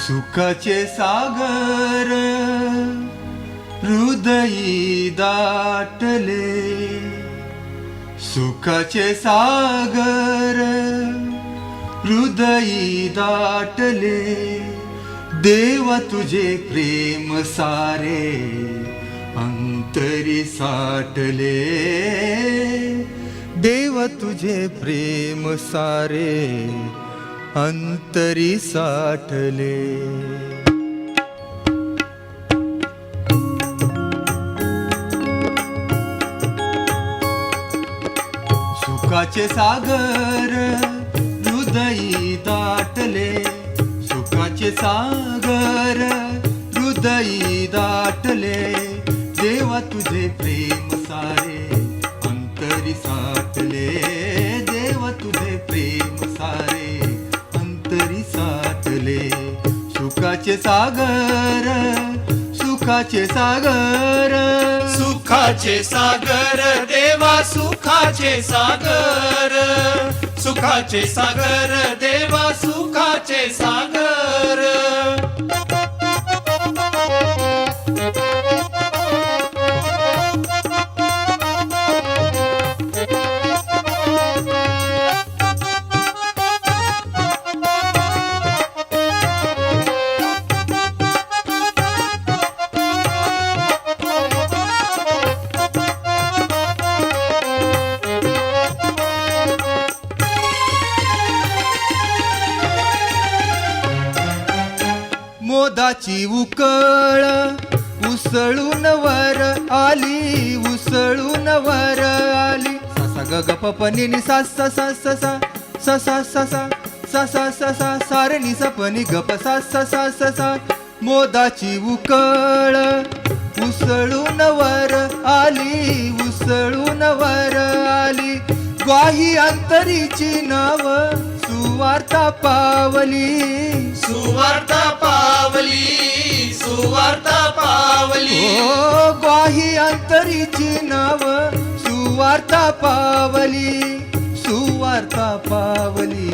सुखाचे सागर हृदयी दाटले, सुखाचे सागर हृदयी दाटले, देव तुझे प्रेम सारे अंतरी साठले, देव तुझे प्रेम सारे अंतरी साठले. सुखाचे सागर हृदयी दाटले, सुखाचे सागर हृदयी दाटले, देवा तुझे प्रेम सारे अंतरी साठले, देवा तुझे प्रेम सारे अंतरी साठले. सुखाचे सागर, सुखाचे सागर, सुखाचे सागर देवा सुखाचे सागर, सुखाचे सागर देवा सुखाचे सागर. मोदाची उकळ उसळून वर आली, उसळून वर आली, ससा ग ग प प नि नि सा सा सा सा सा सा सा सा सा सा सा सा सा सारे नि सा प नि ग प सा सा सा सा सा. मोदाची उकळ उसळून वर आली, उसळून वर आली, ग्वाही अंतरीची नाव सुवार्ता पावली, सुवार्ता पावली, सुवार्ता पावली. ओ ग्वाही अंतरीची नाव सुवार्ता पावली, सुवार्ता पावली,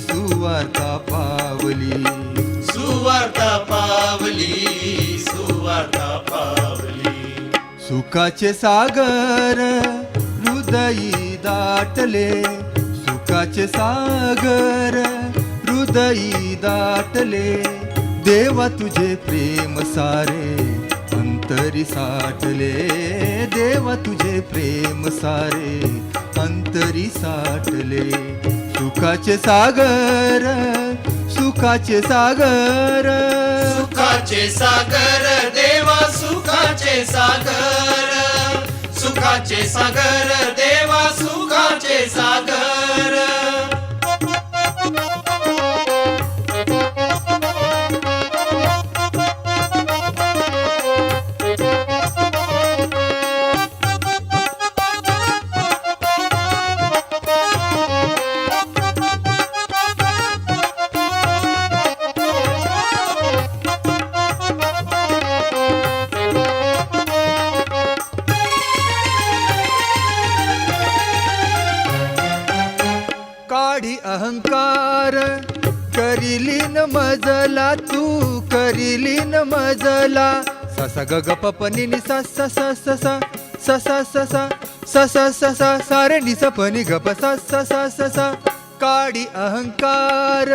सुवार्ता पावली, सुवार्ता पावली, सुवार्ता पावली. सुखाचे सागर हृदयी दाटले, सुखाचे सागर हृदयी दाटले, देवा तुझे प्रेम सारे अंतरी साठले, देवा तुझे प्रेम सारे अंतरी साठले. सुखाचे सागर, सुखाचे सागर, सुखाचे सागर देवा सुखाचे सागर, सुखाचे सागर देवा सुखाचे सागर. काढी अहंकार करिलीन मजला, तू करिलीन मजला, ससा ग ग प प नि नि सा सा सा सा सा सा सा सा सा सा सा सा सा सारे नि सा प नि ग प सा सा सा सा सा. काढी अहंकार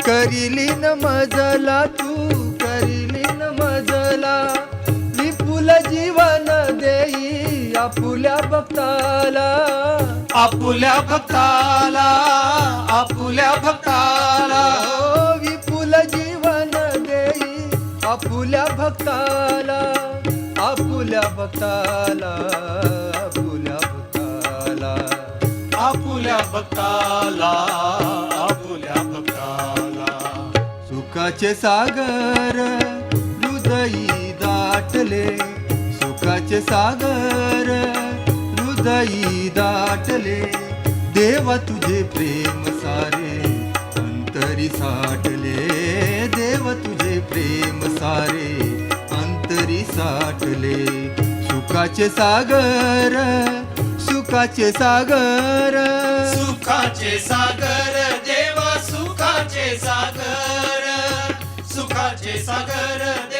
करिलीन मजला, तू करिलीन मजला, विपुल जीवन देई आपुल्या भक्ताला, आपुल्या भक्ताला, आपुल्या भक्ताला. ओ विपुल जीवन देई आपुल्या भक्ताला, आपुल्या भक्ताला, आपुल्या भक्ताला, आपुल्या भक्ताला, आपुल्या भक्ताला. सुखाचे सागर हृदयी दाटले, सुखाचे सागर हृदयी दाटले, देवा तुझे प्रेम सारे अंतरी साठले, देव तुझे प्रेम सारे अंतरी साठले. सुखाचे सागर, सुखाचे सागर, सुखाचे सागर देवा सुखाचे सागर, सागर